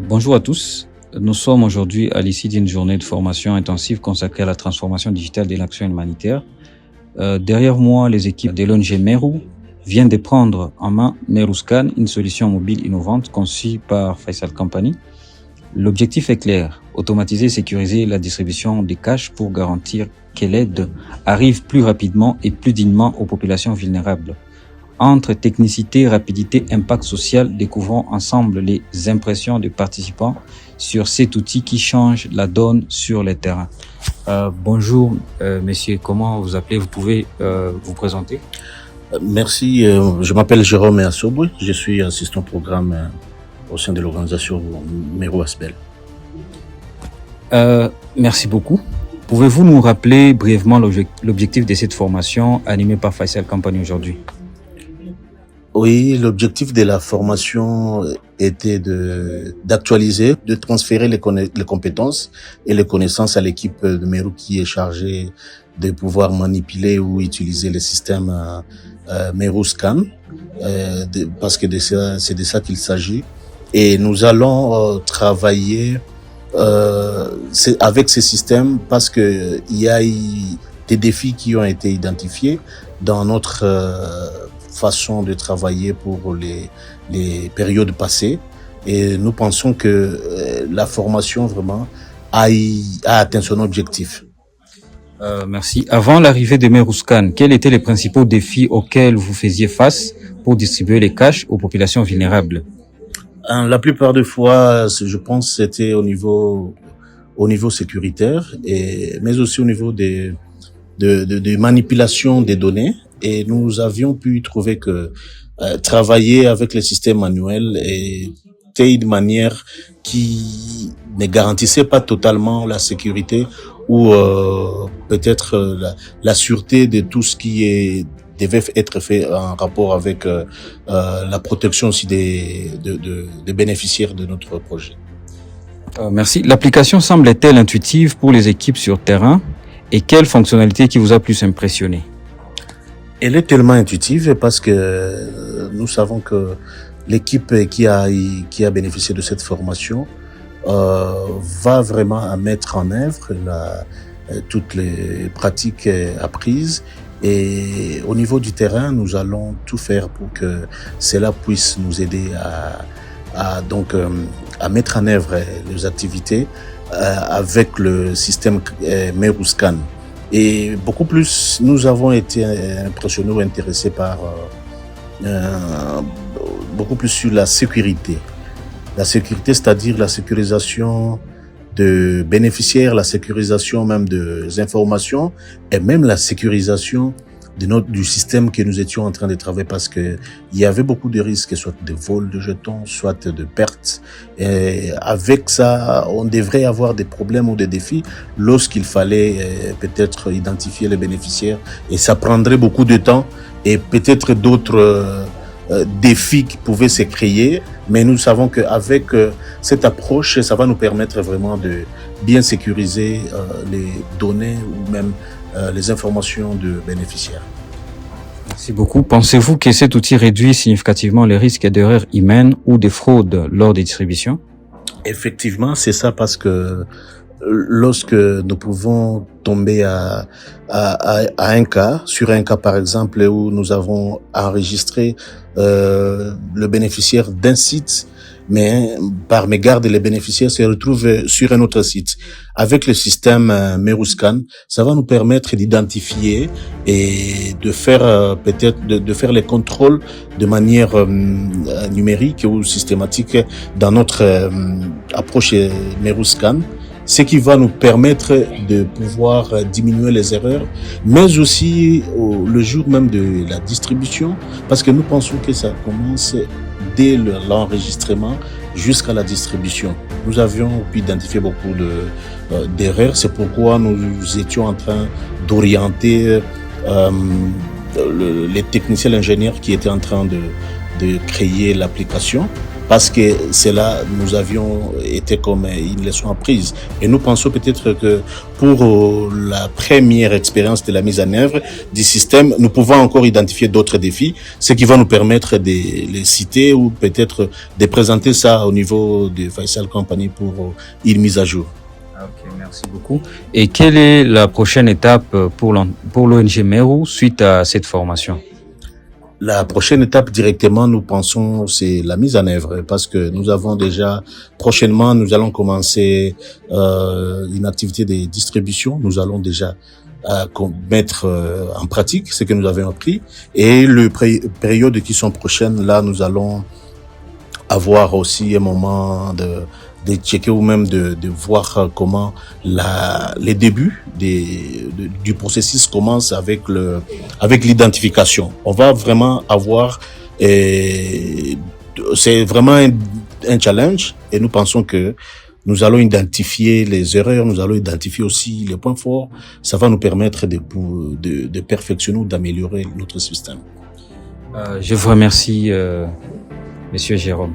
Bonjour à tous. Nous sommes aujourd'hui à l'issue d'une journée de formation intensive consacrée à la transformation digitale de l'action humanitaire. Derrière moi, les équipes de l'ONG Meru viennent de prendre en main Meruscan, une solution mobile innovante conçue par Faisal Company. L'objectif est clair, automatiser et sécuriser la distribution des cash pour garantir que l'aide arrive plus rapidement et plus dignement aux populations vulnérables. Entre technicité, rapidité, impact social, découvrons ensemble les impressions des participants sur cet outil qui change la donne sur le terrain. Bonjour, messieurs, comment vous appelez? Vous pouvez vous présenter? Merci, je m'appelle Jérôme Assobwe, je suis assistant programme au sein de l'organisation Meru Asbel. Merci beaucoup. Pouvez-vous nous rappeler brièvement l'objectif de cette formation animée par Faisal Company aujourd'hui? Oui, l'objectif de la formation était d'actualiser, de transférer les compétences et les connaissances à l'équipe de Meru qui est chargée de pouvoir manipuler ou utiliser le système Meruscan, parce que c'est de ça qu'il s'agit. Et nous allons travailler avec ces systèmes parce que il y a des défis qui ont été identifiés dans notre façon de travailler pour les périodes passées, et nous pensons que la formation vraiment a atteint son objectif. Merci. Avant l'arrivée de Meruscan, quels étaient les principaux défis auxquels vous faisiez face pour distribuer les cash aux populations vulnérables? La plupart des fois, je pense, c'était au niveau sécuritaire, mais aussi au niveau de manipulation des données. Et nous avions pu trouver que travailler avec les systèmes manuels était une manière qui ne garantissait pas totalement la sécurité ou peut-être la sûreté de tout ce qui devait être fait en rapport avec la protection aussi des bénéficiaires de notre projet. Merci. L'application semble-t-elle intuitive pour les équipes sur terrain, et quelle fonctionnalité qui vous a plus impressionné? Elle est tellement intuitive parce que nous savons que l'équipe qui a bénéficié de cette formation va vraiment mettre en œuvre toutes les pratiques apprises, et au niveau du terrain, nous allons tout faire pour que cela puisse nous aider à mettre en œuvre les activités avec le système Meruscan. Et beaucoup plus, nous avons été impressionnés ou intéressés par beaucoup plus sur la sécurité. La sécurité, c'est-à-dire la sécurisation de bénéficiaires, la sécurisation même des informations, et même la sécurisation du système que nous étions en train de travailler, parce que il y avait beaucoup de risques, soit de vol de jetons, soit de pertes. Et avec ça, on devrait avoir des problèmes ou des défis lorsqu'il fallait peut-être identifier les bénéficiaires, et ça prendrait beaucoup de temps, et peut-être d'autres défis qui pouvaient se créer. Mais nous savons qu'avec cette approche, ça va nous permettre vraiment de bien sécuriser les données ou même les informations de bénéficiaires. Merci beaucoup. Pensez-vous que cet outil réduit significativement les risques d'erreurs humaines ou de fraude lors des distributions? Effectivement, c'est ça, parce que lorsque nous pouvons tomber sur un cas par exemple où nous avons enregistré le bénéficiaire d'un site, mais par mégarde les bénéficiaires se retrouvent sur un autre site. Avec le système Meruscan, ça va nous permettre d'identifier et de faire peut-être de faire les contrôles de manière numérique ou systématique dans notre approche Meruscan, ce qui va nous permettre de pouvoir diminuer les erreurs, mais aussi le jour même de la distribution, parce que nous pensons que ça commence dès l'enregistrement jusqu'à la distribution. Nous avions pu identifier beaucoup d'erreurs, c'est pourquoi nous étions en train d'orienter les techniciens, l'ingénieur qui étaient en train de créer l'application, parce que c'est là nous avions été comme une leçon apprise. Et nous pensons peut-être que pour la première expérience de la mise en œuvre du système, nous pouvons encore identifier d'autres défis, ce qui va nous permettre de les citer ou peut-être de présenter ça au niveau de Faisal Company pour une mise à jour. Ok, merci beaucoup. Et quelle est la prochaine étape pour l'ONG Meru suite à cette formation? La prochaine étape directement, nous pensons, c'est la mise en œuvre, parce que nous avons déjà, prochainement, nous allons commencer une activité de distribution. Nous allons déjà mettre en pratique ce que nous avons appris. Et les périodes qui sont prochaines, là, nous allons avoir aussi un moment de checker ou même de voir comment les débuts du processus commencent avec l'identification. On va vraiment avoir, c'est vraiment un challenge, et nous pensons que nous allons identifier les erreurs, nous allons identifier aussi les points forts. Ça va nous permettre de perfectionner ou d'améliorer notre système. Je vous remercie, Monsieur Jérôme.